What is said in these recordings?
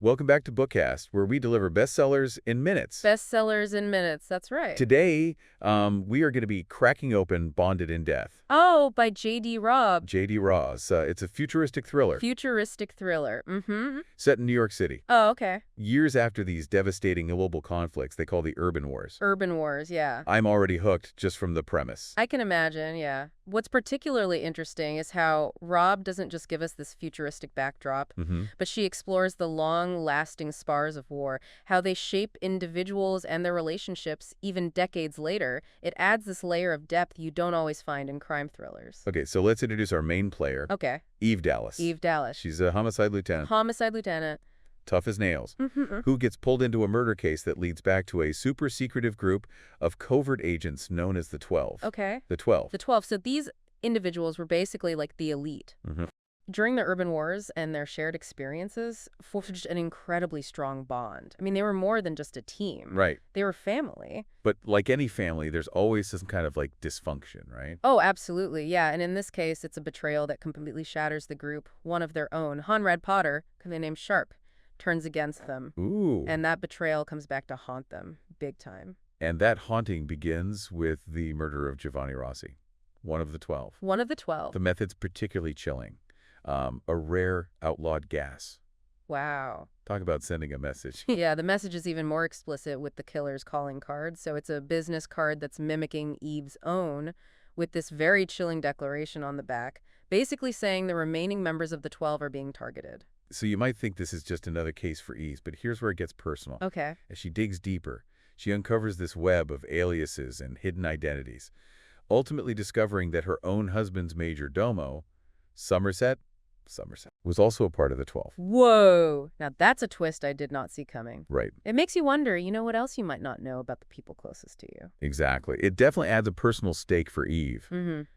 Welcome back to Bookcast, where we deliver bestsellers in minutes. Bestsellers in minutes, that's right. Today, we are going to be cracking open Bonded in Death. Oh, by J.D. Robb. J.D. Ross. It's a futuristic thriller Futuristic thriller. set in New York City. Oh, okay. Years after these devastating global conflicts they call the Urban Wars. Urban Wars, yeah. I'm already hooked just from the premise. I can imagine, yeah. What's particularly interesting is how Robb doesn't just give us this futuristic backdrop, but she explores the long-lasting scars of war, how they shape individuals and their relationships even decades later. It adds this layer of depth you don't always find in crime thrillers. Okay, so let's introduce our main player, Okay. Eve Dallas. Eve Dallas. She's a homicide lieutenant. Homicide lieutenant. Tough as nails, who gets pulled into a murder case that leads back to a super-secretive group of covert agents known as the 12. Okay. The 12. The 12. So these individuals were basically like the elite. During the Urban Wars and their shared experiences forged an incredibly strong bond. I mean, they were more than just a team. Right. They were family. But like any family, there's always some kind of like dysfunction, right? Oh, absolutely. Yeah. And in this case, it's a betrayal that completely shatters the group. One of their own, Conrad Potter, named Sharp, turns against them. Ooh. And that betrayal comes back to haunt them big time. And that haunting begins with the murder of Giovanni Rossi, one of the 12. One of the 12. The method's particularly chilling. A rare outlawed gas. Wow. Talk about sending a message. Yeah, the message is even more explicit with the killer's calling card. So it's a business card that's mimicking Eve's own with this very chilling declaration on the back, basically saying the remaining members of the 12 are being targeted. So you might think this is just another case for Eve, but here's where it gets personal. Okay. As she digs deeper, she uncovers this web of aliases and hidden identities, ultimately discovering that her own husband's major domo, Somerset, was also a part of the 12. Whoa. Now that's a twist I did not see coming. Right. It makes you wonder, what else you might not know about the people closest to you. Exactly. It definitely adds a personal stake for Eve.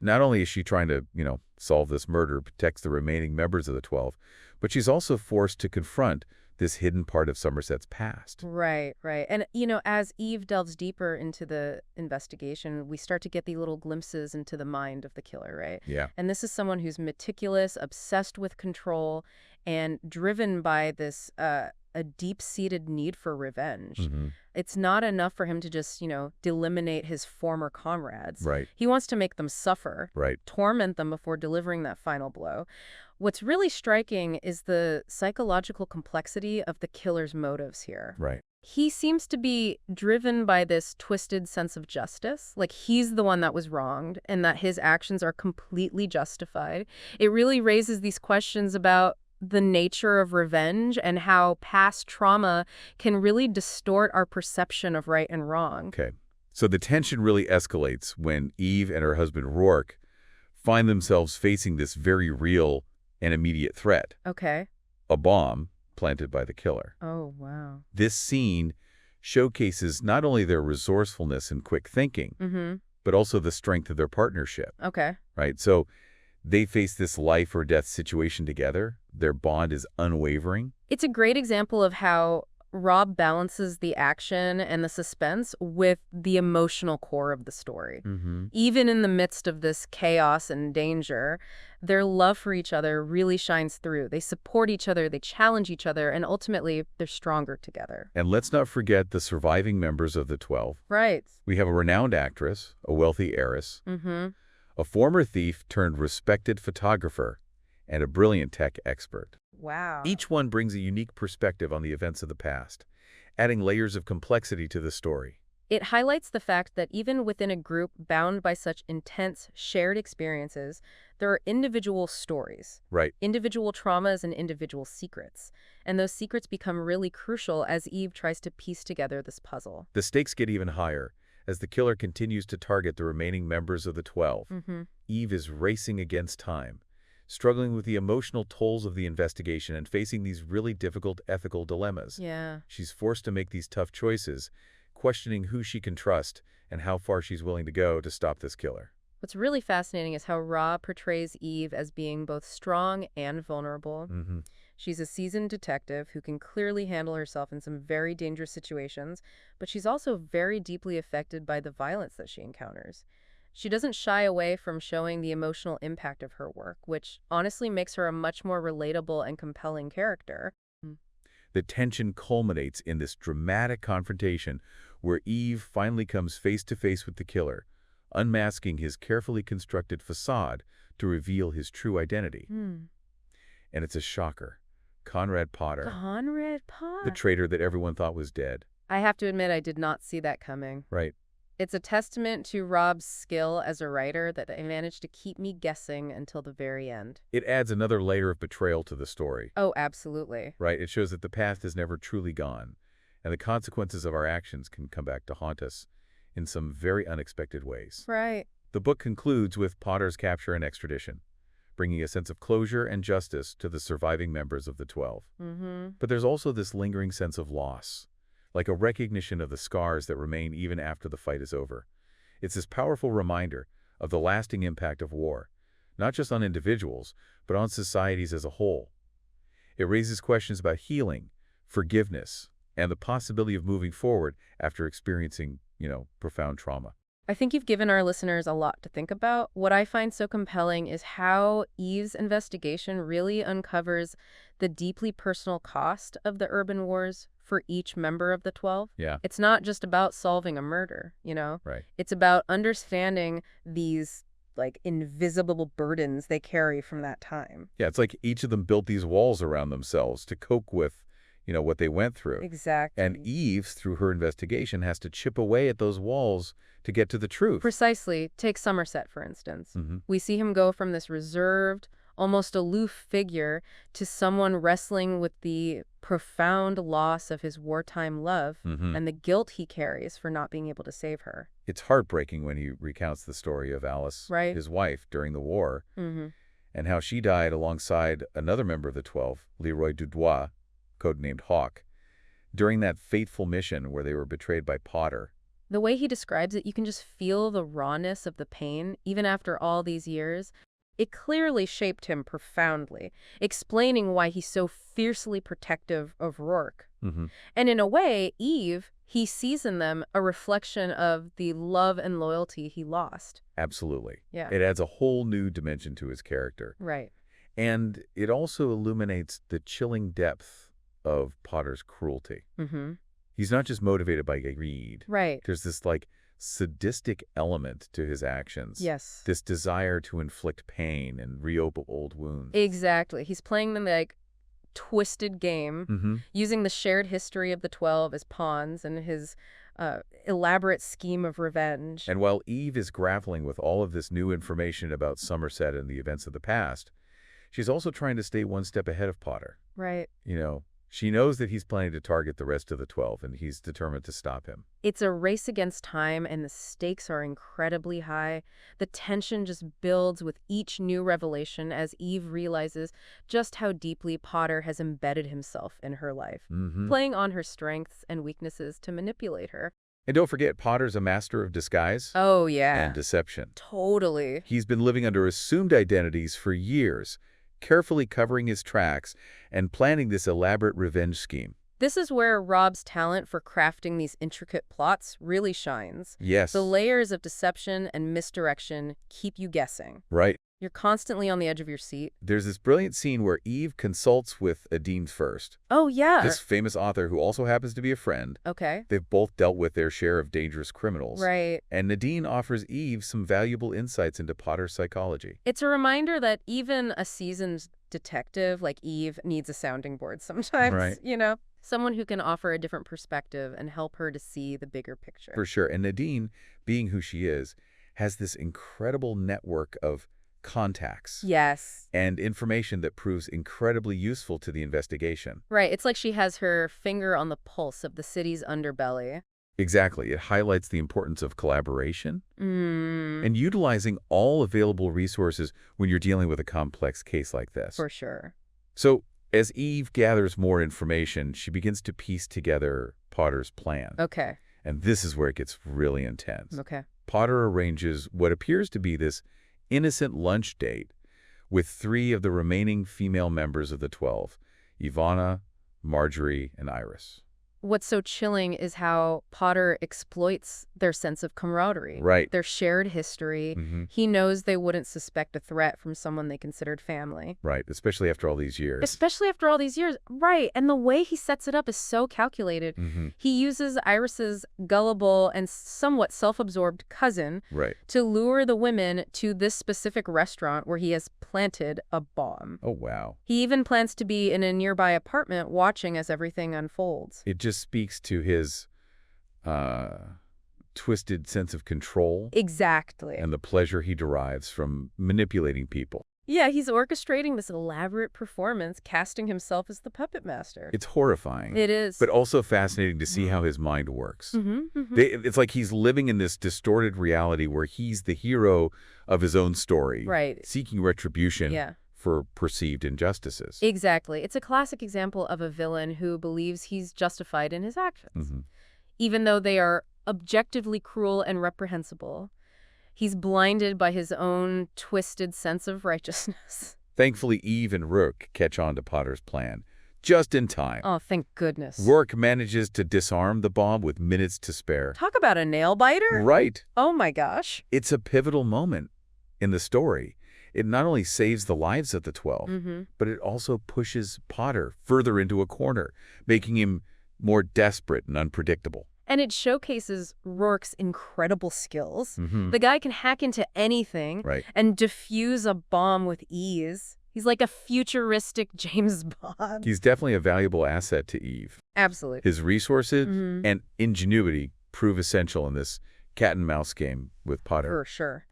Not only is she trying to, solve this murder, protect the remaining members of the 12, but she's also forced to confront this hidden part of Somerset's past. Right, right. And, as Eve delves deeper into the investigation, we start to get the little glimpses into the mind of the killer, right? Yeah. And this is someone who's meticulous, obsessed with control, and driven by this a deep-seated need for revenge. It's not enough for him to just, delimitate his former comrades. Right. He wants to make them suffer, Right. torment them before delivering that final blow. What's really striking is the psychological complexity of the killer's motives here. Right. He seems to be driven by this twisted sense of justice, like he's the one that was wronged and that his actions are completely justified. It really raises these questions about the nature of revenge and how past trauma can really distort our perception of right and wrong. Okay. So the tension really escalates when Eve and her husband Rourke find themselves facing this very real and immediate threat. Okay. A bomb planted by the killer. Oh, wow. This scene showcases not only their resourcefulness and quick thinking, but also the strength of their partnership. Okay. Right? So they face this life or death situation together. Their bond is unwavering. It's a great example of how Robb balances the action and the suspense with the emotional core of the story. Even in the midst of this chaos and danger, their love for each other really shines through. They support each other, they challenge each other, and ultimately they're stronger together. And let's not forget the surviving members of the 12. Right. We have a renowned actress, a wealthy heiress, a former thief turned respected photographer, and a brilliant tech expert. Wow. Each one brings a unique perspective on the events of the past, adding layers of complexity to the story. It highlights the fact that even within a group bound by such intense shared experiences, there are individual stories, Right. individual traumas, and individual secrets. And those secrets become really crucial as Eve tries to piece together this puzzle. The stakes get even higher as the killer continues to target the remaining members of the 12. Eve is racing against time, struggling with the emotional tolls of the investigation and facing these really difficult ethical dilemmas. Yeah. She's forced to make these tough choices, questioning who she can trust and how far she's willing to go to stop this killer. What's really fascinating is how Robb portrays Eve as being both strong and vulnerable. She's a seasoned detective who can clearly handle herself in some very dangerous situations, but she's also very deeply affected by the violence that she encounters. She doesn't shy away from showing the emotional impact of her work, which honestly makes her a much more relatable and compelling character. The tension culminates in this dramatic confrontation where Eve finally comes face to face with the killer, unmasking his carefully constructed facade to reveal his true identity. Hmm. And it's a shocker. Conrad Potter, Conrad the Potter. traitor that everyone thought was dead. I have to admit, I did not see that coming. Right. It's a testament to Robb's skill as a writer that they managed to keep me guessing until the very end. It adds another layer of betrayal to the story. Oh, absolutely. Right? It shows that the past is never truly gone, and the consequences of our actions can come back to haunt us in some very unexpected ways. Right. The book concludes with Potter's capture and extradition, bringing a sense of closure and justice to the surviving members of the 12. But there's also this lingering sense of loss, like a recognition of the scars that remain even after the fight is over. It's this powerful reminder of the lasting impact of war, not just on individuals, but on societies as a whole. It raises questions about healing, forgiveness, and the possibility of moving forward after experiencing, profound trauma. I think you've given our listeners a lot to think about. What I find so compelling is how Eve's investigation really uncovers the deeply personal cost of the urban wars for each member of the 12. Yeah. It's not just about solving a murder, Right. It's about understanding these invisible burdens they carry from that time. Yeah, it's like each of them built these walls around themselves to cope with, what they went through. Exactly. And Eve, through her investigation, has to chip away at those walls to get to the truth. Precisely. Take Somerset, for instance. Mm-hmm. We see him go from this reserved, almost aloof figure to someone wrestling with the profound loss of his wartime love and the guilt he carries for not being able to save her. It's heartbreaking when he recounts the story of Alice, Right. his wife, during the war, and how she died alongside another member of the 12, Leroy Dudois, codenamed Hawk, during that fateful mission where they were betrayed by Potter. The way he describes it, you can just feel the rawness of the pain, even after all these years. It clearly shaped him profoundly, explaining why he's so fiercely protective of Rourke. And in a way, Eve, he sees in them a reflection of the love and loyalty he lost. Absolutely. Yeah. It adds a whole new dimension to his character. Right. And it also illuminates the chilling depth of Potter's cruelty. He's not just motivated by greed. Right. There's this, sadistic element to his actions. Yes. This desire to inflict pain and reopen old wounds. Exactly. He's playing the twisted game, using the shared history of the 12 as pawns and his elaborate scheme of revenge. And while Eve is grappling with all of this new information about Somerset and the events of the past, she's also trying to stay one step ahead of Potter. Right. She knows that he's planning to target the rest of the 12, and he's determined to stop him. It's a race against time, and the stakes are incredibly high. The tension just builds with each new revelation as Eve realizes just how deeply Potter has embedded himself in her life, playing on her strengths and weaknesses to manipulate her. And don't forget, Potter's a master of disguise Oh, yeah. and deception. Totally. He's been living under assumed identities for years, carefully covering his tracks and planning this elaborate revenge scheme. This is where Robb's talent for crafting these intricate plots really shines. Yes. The layers of deception and misdirection keep you guessing. Right. You're constantly on the edge of your seat. There's this brilliant scene where Eve consults with Adine first. Oh, yeah. This famous author who also happens to be a friend. Okay. They've both dealt with their share of dangerous criminals. Right. And Nadine offers Eve some valuable insights into Potter's psychology. It's a reminder that even a seasoned detective like Eve needs a sounding board sometimes, Right. Someone who can offer a different perspective and help her to see the bigger picture. For sure. And Nadine, being who she is, has this incredible network of contacts. Yes. And information that proves incredibly useful to the investigation. Right. It's like she has her finger on the pulse of the city's underbelly. Exactly. It highlights the importance of collaboration and utilizing all available resources when you're dealing with a complex case like this. For sure. So, as Eve gathers more information, she begins to piece together Potter's plan. Okay. And this is where it gets really intense. Okay. Potter arranges what appears to be this innocent lunch date with 3 of the remaining female members of the 12, Ivana, Marjorie, and Iris. what's so chilling is how Potter exploits their sense of camaraderie. Right. Their shared history. Mm-hmm. He knows they wouldn't suspect a threat from someone they considered family. Right, especially after all these years. Especially after all these years. Right, and the way he sets it up is so calculated. Mm-hmm. He uses Iris's gullible and somewhat self-absorbed cousin Right. to lure the women to this specific restaurant where he has planted a bomb. Oh, wow. He even plans to be in a nearby apartment watching as everything unfolds. It just speaks to his twisted sense of control. Exactly. And the pleasure he derives from manipulating people. Yeah, he's orchestrating this elaborate performance, casting himself as the puppet master. It's horrifying. It is. But also fascinating to see how his mind works. It's like he's living in this distorted reality where he's the hero of his own story. Right. Seeking retribution. Yeah. For perceived injustices. Exactly. It's a classic example of a villain who believes he's justified in his actions. Even though they are objectively cruel and reprehensible, he's blinded by his own twisted sense of righteousness. Thankfully, Eve and Rook catch on to Potter's plan, just in time. Oh, thank goodness. Rook manages to disarm the bomb with minutes to spare. Talk about a nail-biter. Right. Oh my gosh. It's a pivotal moment in the story. It not only saves the lives of the 12, but it also pushes Potter further into a corner, making him more desperate and unpredictable. And it showcases Rourke's incredible skills. The guy can hack into anything and defuse a bomb with ease. He's like a futuristic James Bond. He's definitely a valuable asset to Eve. Absolutely. His resources and ingenuity prove essential in this cat-and-mouse game with Potter. For sure.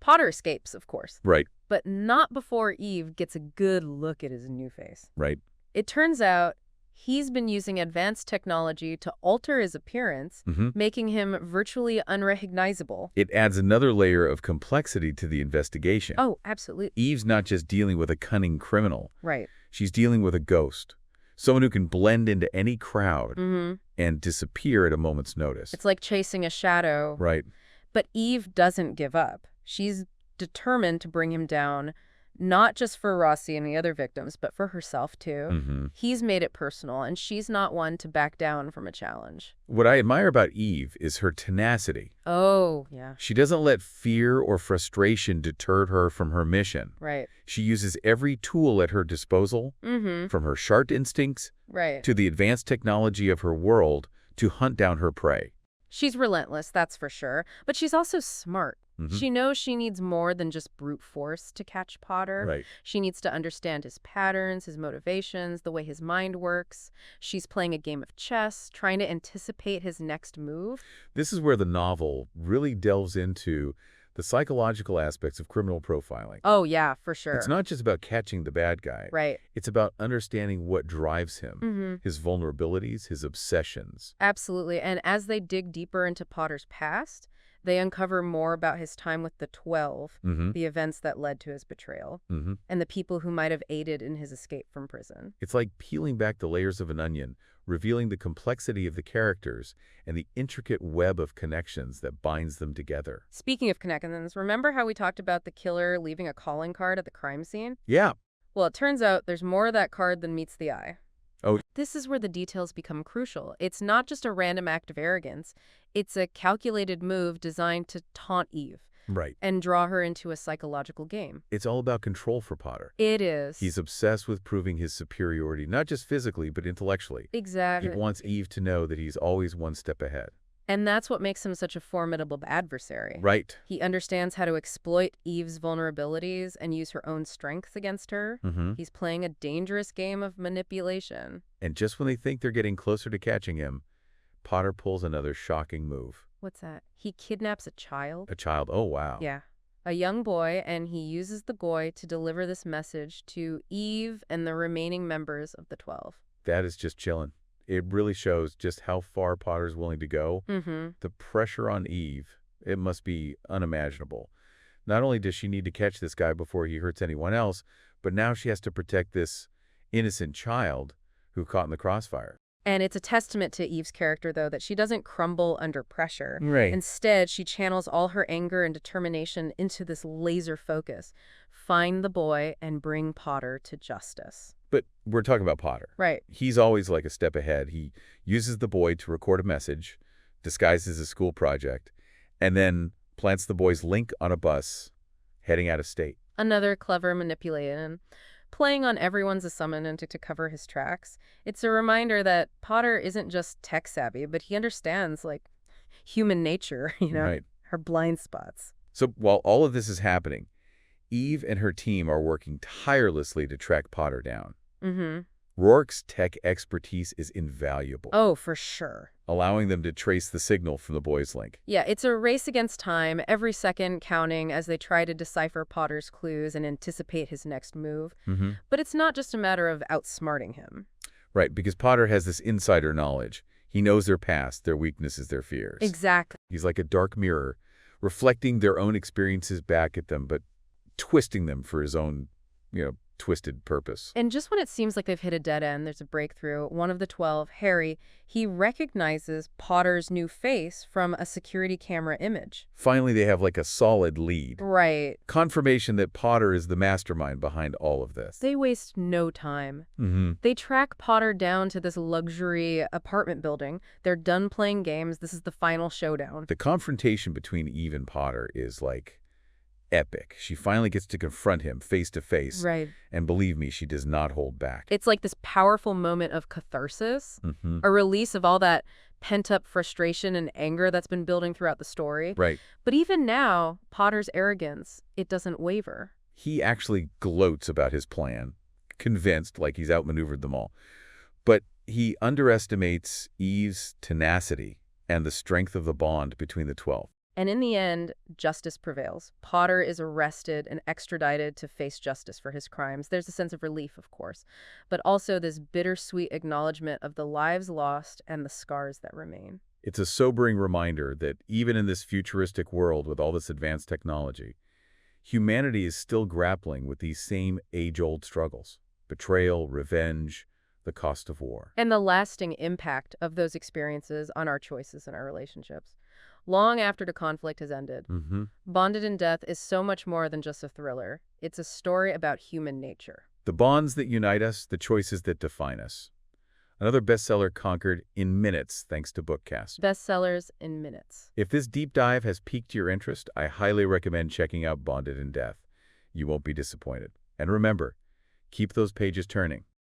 Potter escapes, of course. Right. But not before Eve gets a good look at his new face. Right. It turns out he's been using advanced technology to alter his appearance, making him virtually unrecognizable. It adds another layer of complexity to the investigation. Oh, absolutely. Eve's not just dealing with a cunning criminal. Right. She's dealing with a ghost. Someone who can blend into any crowd and disappear at a moment's notice. It's like chasing a shadow. Right. But Eve doesn't give up. She's determined to bring him down, not just for Rossi and the other victims, but for herself, too. He's made it personal, and she's not one to back down from a challenge. What I admire about Eve is her tenacity. Oh, yeah. She doesn't let fear or frustration deter her from her mission. Right. She uses every tool at her disposal, from her sharp instincts to the advanced technology of her world, to hunt down her prey. She's relentless, that's for sure, but she's also smart. She knows she needs more than just brute force to catch Potter. Right. She needs to understand his patterns, his motivations, the way his mind works. She's playing a game of chess, trying to anticipate his next move. This is where the novel really delves into the psychological aspects of criminal profiling. Oh, yeah, for sure. It's not just about catching the bad guy. Right. It's about understanding what drives him, his vulnerabilities, his obsessions. Absolutely. And as they dig deeper into Potter's past, they uncover more about his time with the 12, the events that led to his betrayal, and the people who might have aided in his escape from prison. It's like peeling back the layers of an onion, revealing the complexity of the characters and the intricate web of connections that binds them together. Speaking of connections, remember how we talked about the killer leaving a calling card at the crime scene? Yeah. Well, it turns out there's more of that card than meets the eye. Oh. This is where the details become crucial. It's not just a random act of arrogance. It's a calculated move designed to taunt Eve. Right. And draw her into a psychological game. It's all about control for Potter. It is. He's obsessed with proving his superiority, not just physically, but intellectually. Exactly. He wants Eve to know that he's always one step ahead. And that's what makes him such a formidable adversary. Right. He understands how to exploit Eve's vulnerabilities and use her own strengths against her. He's playing a dangerous game of manipulation. And just when they think they're getting closer to catching him, Potter pulls another shocking move. What's that? He kidnaps a child? A child. Oh, wow. Yeah. A young boy, and he uses the boy to deliver this message to Eve and the remaining members of the 12. That is just chilling. It really shows just how far Potter's willing to go. The pressure on Eve, it must be unimaginable. Not only does she need to catch this guy before he hurts anyone else, but now she has to protect this innocent child who caught in the crossfire. And it's a testament to Eve's character, though, that she doesn't crumble under pressure. Right. Instead, she channels all her anger and determination into this laser focus. Find the boy and bring Potter to justice. But we're talking about Potter. Right. He's always like a step ahead. He uses the boy to record a message, disguises a school project, and then plants the boy's link on a bus heading out of state. Another clever manipulation, playing on everyone's assumption to cover his tracks. It's a reminder that Potter isn't just tech savvy, but he understands, like, human nature, Right. her blind spots. So while all of this is happening, Eve and her team are working tirelessly to track Potter down. Mm-hmm. Rourke's tech expertise is invaluable, Oh, for sure. allowing them to trace the signal from the boy's link. Yeah, it's a race against time, every second counting as they try to decipher Potter's clues and anticipate his next move. Mm-hmm. But it's not just a matter of outsmarting him. Right, because Potter has this insider knowledge. He knows their past, their weaknesses, their fears. Exactly. He's like a dark mirror, reflecting their own experiences back at them, but twisting them for his own, twisted purpose. And just when it seems like they've hit a dead end, there's a breakthrough. One of the 12, Harry, he recognizes Potter's new face from a security camera image. Finally, they have like a solid lead. Right. Confirmation that Potter is the mastermind behind all of this. They waste no time. Mm-hmm. They track Potter down to this luxury apartment building. They're done playing games. This is the final showdown. The confrontation between Eve and Potter is like epic. She finally gets to confront him face to face. Right. And believe me, she does not hold back. It's like this powerful moment of catharsis, Mm-hmm. a release of all that pent-up frustration and anger that's been building throughout the story. Right. But even now, Potter's arrogance, it doesn't waver. He actually gloats about his plan, convinced like he's outmaneuvered them all. But he underestimates Eve's tenacity and the strength of the bond between the 12. And in the end, justice prevails. Potter is arrested and extradited to face justice for his crimes. There's a sense of relief, of course, but also this bittersweet acknowledgement of the lives lost and the scars that remain. It's a sobering reminder that even in this futuristic world with all this advanced technology, humanity is still grappling with these same age-old struggles: betrayal, revenge, the cost of war. And the lasting impact of those experiences on our choices and our relationships. Long after the conflict has ended, Mm-hmm. Bonded in Death is so much more than just a thriller. It's a story about human nature. The bonds that unite us, the choices that define us. Another bestseller conquered in minutes thanks to Bookcast. Bestsellers in minutes. If this deep dive has piqued your interest, I highly recommend checking out Bonded in Death. You won't be disappointed. And remember, keep those pages turning.